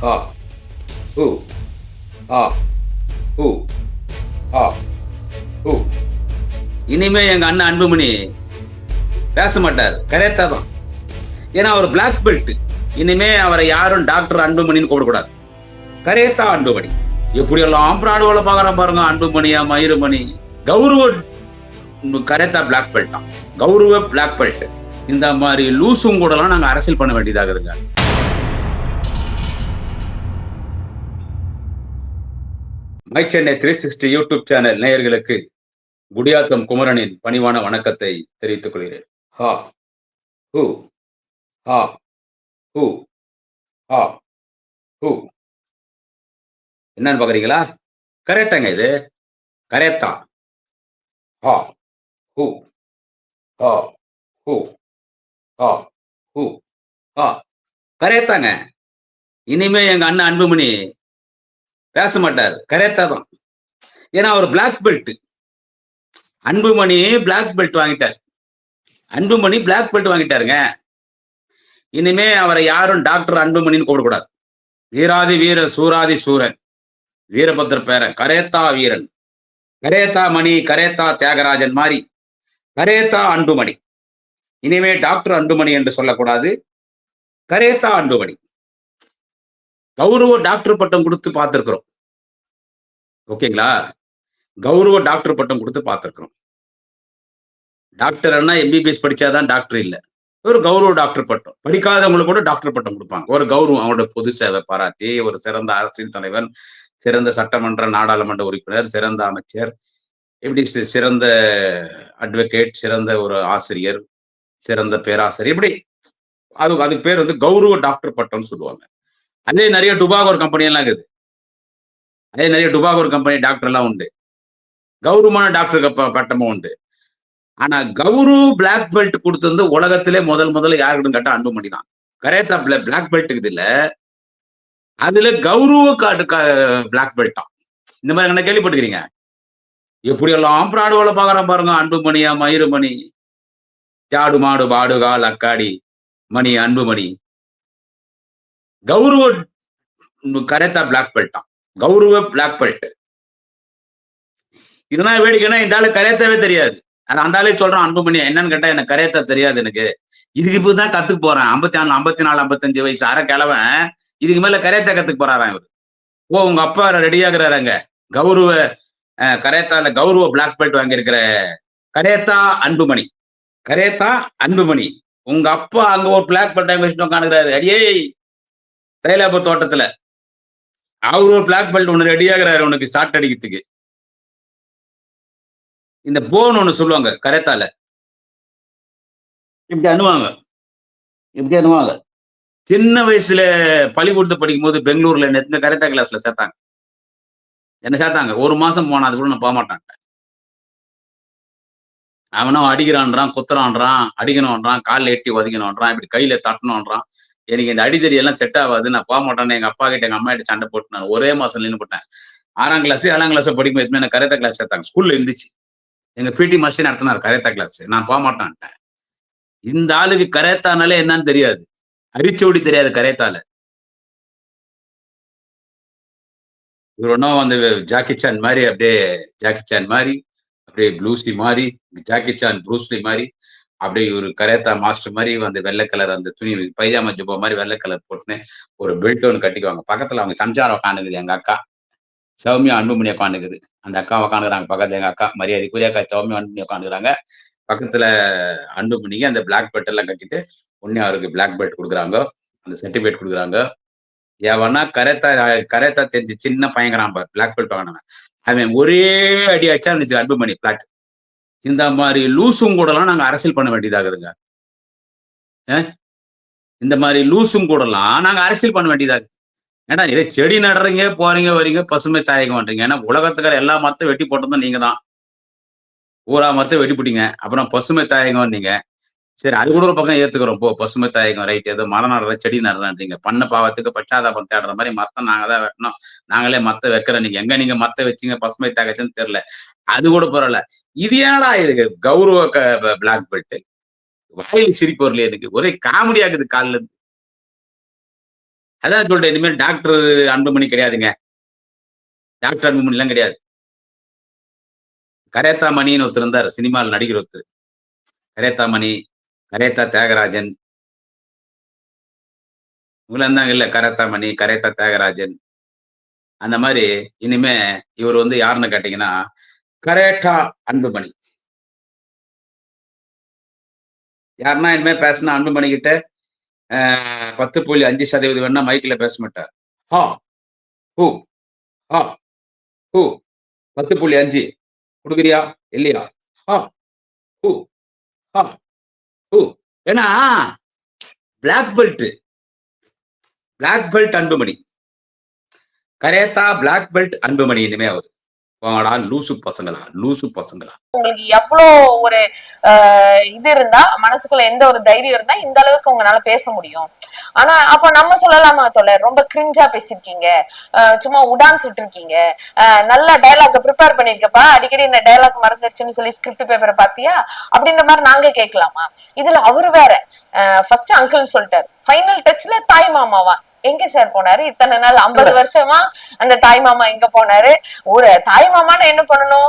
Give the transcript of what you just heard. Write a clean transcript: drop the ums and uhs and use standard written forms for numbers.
ஹா, ஹூ, ஹா, ஹூ, ஹா, ஹூ. இனிமே எங்க அண்ணன் அன்புமணி பேச மாட்டாரு. கரேத்தா தான். ஏன்னா அவர் பிளாக் பெல்ட். இனிமே அவரை யாரும் டாக்டர் அன்புமணின்னு கூப்பிடக்கூடாது. கரேத்தா அன்புமணி. எப்படியெல்லாம் பிராடுவல பார்க்குறான் பாருங்க. அன்புமணியா, மயிருமணி. கௌரவ கரேத்தா பிளாக் பெல்ட்டாம். கௌரவ பிளாக் பெல்ட். இந்த மாரி லூசும் கூடலாம் நாங்க அரசியல் பண்ண வேண்டியதாகுதுங்க. மை சென்னை 360 யூடியூப் சேனல் நேயர்களுக்கு குடியாத்தம் குமரனின் பணிவான வணக்கத்தை தெரிவித்துக் கொள்கிறேன். ஹா, ஹூ, ஹா, ஹூ, ஹா, ஹூ. என்னன்னு பார்க்குறீங்களா? கரெக்ட்டாங்க இது. கரேத்தா. ஹா, ஹூ, ஹா, ஹூ, ஹா, ஹூ, ஹா. கரேத்தாங்க. இனிமே எங்க அண்ணன் அன்புமணி பேச மாட்டாரு. கரேத்தா தான். ஏன்னா அவர் black belt. Anbumani black belt வாங்கிட்டார். அன்புமணி பிளாக் பெல்ட் வாங்கிட்டாருங்க. இனிமே அவரை யாரும் டாக்டர் அன்புமணின்னு கூப்பிடக்கூடாது. வீராதி வீர சூராதி சூரன். வீரபத்ர பேரன். கரேத்தா வீரன். கரேத்தா மணி, கரேத்தா தியாகராஜன் மாரி. கரேத்தா அன்புமணி. இனிமே டாக்டர் அன்புமணி என்று சொல்லக்கூடாது. கரேத்தா அன்புமணி. கௌரவ டாக்டர் பட்டம் குடுத்து பார்த்திருக்கிறோம். ஓகேங்களா? கௌரவ டாக்டர் பட்டம் குடுத்து பார்த்திருக்கிறோம். டாக்டர்ன்னா எம்பிபிஎஸ் படிச்சா தான் டாக்டர் இல்ல. ஒரு கௌரவ டாக்டர் பட்டம். படிக்காதவங்களுக்கு கூட டாக்டர் பட்டம் குடுப்பாங்க. ஒரு கௌரவம் அவங்களோட பொது சேவை பாராட்டி, ஒரு சிறந்த அரசியல் தலைவன், சிறந்த சட்டமன்ற, நாடாளுமன்ற உறுப்பினர், சிறந்த அமைச்சர், இப்படி சிறந்த அட்வொகேட், சிறந்த ஒரு ஆசிரியர், சிறந்த பேராசிரியர், இப்படி அதுக்கு பேர் வந்து கௌரவ டாக்டர் பட்டம்னு சொல்லுவாங்க. அதே நெறைய டுபாகோர் கம்பெனி எல்லாம் இருக்குது. அதே நெறைய டுபாகோர் கம்பெனி டாக்டர் எல்லாம் உண்டு. கௌரவமான டாக்டர் பட்டமும் உண்டு. ஆனா கௌரவ பிளாக் பெல்ட் குடுத்தது உலகத்திலே முதல்ல யாருன்னு கேட்டா அன்புமணி தான். கரேத்தா பிளாக் பெல்ட் இருக்குதுல்ல, அதுல கௌரவ பிளாக் பெல்ட்டாம். இந்த மாரி எங்கனா கேள்விப்பட்டுருக்கிறீங்க? எப்படியெல்லாம் பிராடு வேல பார்க்குறான் பாருங்க. அன்புமணியா, மயிருமணி, ஜாடு மாடு பாடுகால் அக்காடி, மணி அன்புமணி. கௌரவ கரேத்தா பிளாக் பெல்ட்டாம். கௌரவ பிளாக் பெல்ட். இதெல்லாம் வேடிக்கைன்னா இந்த ஆளு கரேத்தாவே தெரியாது. அந்த ஆளே சொல்றான் அன்புமணி என்னன்னு கேட்டா எனக்கு கரேத்தா தெரியாது எனக்கு. இதுக்கு இப்ப தான் கத்துக்க போறேன். 54, 55 வயசு அரை கிழவன். இதுக்கு மேல கரேத்தா கத்துக்க போறாராம் இவரு. ஓ! உங்க அப்பா ரெடியாகுறாராங்க. கௌரவ கரேத்தால கௌரவ பிளாக் பெல்ட் வாங்கியிருக்கிற கரேத்தா அன்புமணி. கரேத்தா அன்புமணி. உங்க அப்பா அங்க ஒரு பிளாக் பெல்ட் வாங்கி வச்சுட்டு உட்கார்ந்துருக்காரு. அடேய்! தைலாபுரம் தோட்டத்துல. அவரு ஒரு பிளாக் பெல்ட் ஒண்ணு ரெடியாகுறாரு உனக்கு ஷாட் அடிக்கிறதுக்கு. இந்த போன்னு ஒண்ணு சொல்லுவாங்க கரேத்தால. இப்படி அண்ணுவாங்க. இப்படி அண்ணுவாங்க. சின்ன வயசுல பள்ளிக்கூடத்துல படிக்கும்போது பெங்களூர்ல இந்த கராத்தே கிளாஸ்ல சேர்த்தாங்க. என்ன சேர்த்தாங்க. 1 மாசம் போனேன். அதுக்கப்புறம் நான் போமாட்டேன். அவனோ அடிக்கிறான்றான், குத்துறான்றான், அடிக்கணும்ன்றான், கால்ல எட்டி உதைக்கணும்ன்றான், இப்படி கையில தட்டணும்ன்றான். எனக்கு இந்த அடிதடி எல்லாம் செட் ஆவாது. நான் போமாட்டேன்னு எங்க அப்பாகிட்ட, எங்க அம்மாகிட்ட சண்டை போட்டு நான் ஒரே மாசம் நின்னு போட்டேன். 6ஆம் கிளாஸ், 7ஆம் கிளாஸ் படிக்கும்போது எதுவுமே என்ன கராத்தே கிளாஸ் சேர்த்தாங்க. ஸ்கூல்ல இருந்துச்சு. எங்க பிடி மாஸ்டரே நடத்துனாரு கராத்தே கிளாஸ். நான் போமாட்டேன்ட்டேன். இந்த ஆளுக்கு கராத்தானாலே என்னன்னு தெரியாது. அரிச்சோடி தெரியாது கராத்தால. இவர் ஒன்னும் வந்து ஜாக்கி சான் மாரி அப்படியே ஜாக்கி சான் மாரி, அப்படியே ப்ளூஸ்லி மாரி, ஜாக்கி சான், ப்ரூஸ்லி மாரி, அப்படியே இவரு கராத்தா மாஸ்டர் மாரி வந்து வெள்ள கலர் அந்த துணி பைஜாமா ஜுப்பா மாரி வெள்ள கலர் போட்டுன்னு, ஒரு பெல்ட் ஒண்ணு கட்டிக்குவாங்க. பக்கத்துல அவங்க சம்சாரம் உட்காந்துக்குது எங்க அக்கா. சௌமியா, அன்புமணி உட்காந்துக்குது. அந்த அக்கா உட்காந்துக்குறாங்க பக்கத்துல எங்க அக்கா. மரியாதைக்குரிய அக்கா சௌமியா, அன்புமணி உட்காந்துக்குறாங்க. பக்கத்துல அன்புமணிக்கு அந்த பிளாக் பெல்ட் எல்லாம் கட்டிட்டு, உடனே அவருக்கு பிளாக் பெல்ட் குடுக்குறாங்க. அந்த சர்டிபிகேட் குடுக்குறாங்க. எவனா கராத்தே தெரிஞ்ச சின்ன பையன்கிறான் பாரு. பிளாக் பெல்ட் வாங்குனவன். அவன் ஒரே அடி அடிச்சான்னு வச்சுக்க அன்புமணி பிளாக். இந்த மாரி லூசுங்க கூடலாம் நாங்க அரசியல் பண்ண வேண்டியதாகுதுங்க. அ இந்த மாரி லூசுங்க கூடலாம் நாங்க அரசியல் பண்ண வேண்டியதா இருக்கு. ஏன்டா ஏதோ செடி நடுறீங்க, போறீங்க, வரீங்க, பசுமை தாயகம்ன்றீங்க. ஏன்னா உலகத்துல இருக்கிற எல்லா மரத்தையும் வெட்டி போட்டதும் நீங்க தான். பூரா மரத்தையும் வெட்டிப்புட்டீங்க. அப்புறம் பசுமை தாயகம்ன்னீங்க. சரி அது கூட ஒரு பக்கம் ஏத்துக்கிறோம். பசுமை தாயகம் ரைட். ஏதோ மரம் நடுறேன், செடி நடுறேன்றீங்க. பண்ண பாவத்துக்கு பச்சாதாபம் தேடுற மாரி மரத்த நாங்க தான் வெட்டனோம். நாங்களே மரத்த வைக்கிறோம். நீங்க எங்க நீங்க மரத்த வச்சீங்க பசுமை தாயகத்துன்னு தெரியல. அது கூட பரவால்ல. இது என்னடா இது கௌரவ பிளாக் பெல்ட். வாயில சிரிப்பு வரலையே எனக்கு. ஒரே காமெடியா இருக்குது காலைல இருந்து. அதான் சொல்றேன். இனிமேல் டாக்டர் அன்புமணி கிடையாதுங்க. டாக்டர் அன்புமணிலாம் கிடையாது. கரேத்தா மணின்னு ஒருத்தர் இருந்தாரு. சினிமால நடிகர் ஒருத்தர். கரேத்தா மணி, கரேத்தா தியாகராஜன் இவங்கலாம் இருந்தாங்கல்ல. கரேத்தா மணி, கரேத்தா தியாகராஜன். அந்த மாரி இனிமே இவரு வந்து யாருன்னு கேட்டீங்கன்னா, கரேட்டா அன்புமணி. யாருன்னா இனிமே பேசுனா அன்புமணி கிட்ட 10.5% வேணா மைக்ல பேச மாட்டார். ஹா! ஹூ! ஹா! ஹூ! 10.5 குடுக்குறியா? இல்லையா? ஹா! ஹூ! ஹா! ஹூ! ஏன்னா, பிளாக் பெல்ட் அன்புமணி. கரேத்தா பிளாக் பெல்ட் அன்புமணி இனிமே அவரு. போங்கடா லூசு பசங்களா! லூசு பசங்களா! உங்களுக்கு எவ்வளோ ஒரு இது இருந்தா மனசுக்குள்ள எந்த ஒரு தைரியம் இருந்தா இந்த அளவுக்கு உங்களால பேச முடியும். ஆனா அப்ப நம்ம சொல்லலாமா தோழர், ரொம்ப கிரிஞ்சா பேசிருக்கீங்க, சும்மா உடான் சுட்டிருக்கீங்க, நல்ல டயலாக் ப்ரிப்பேர் பண்ணிருக்கப்பா, அடிக்கடி இந்த டயலாக் மறந்துருச்சுன்னு சொல்லி ஸ்கிரிப்ட் பேப்பரை பாத்தியா அப்படின்ற மாதிரி நாங்க கேட்கலாமா? இதுல அவரு வேற ஃபர்ஸ்ட் அங்கிள்னு சொல்லிட்டாரு, ஃபைனல் டச்ல தாய் மாமாவா எங்க சார் போனாரு இத்தனை நாள்? 50 வருஷமா அந்த தாய் மாமா எங்க போனாரு? ஒரு தாய் மாமான்னு என்ன பண்ணணும்?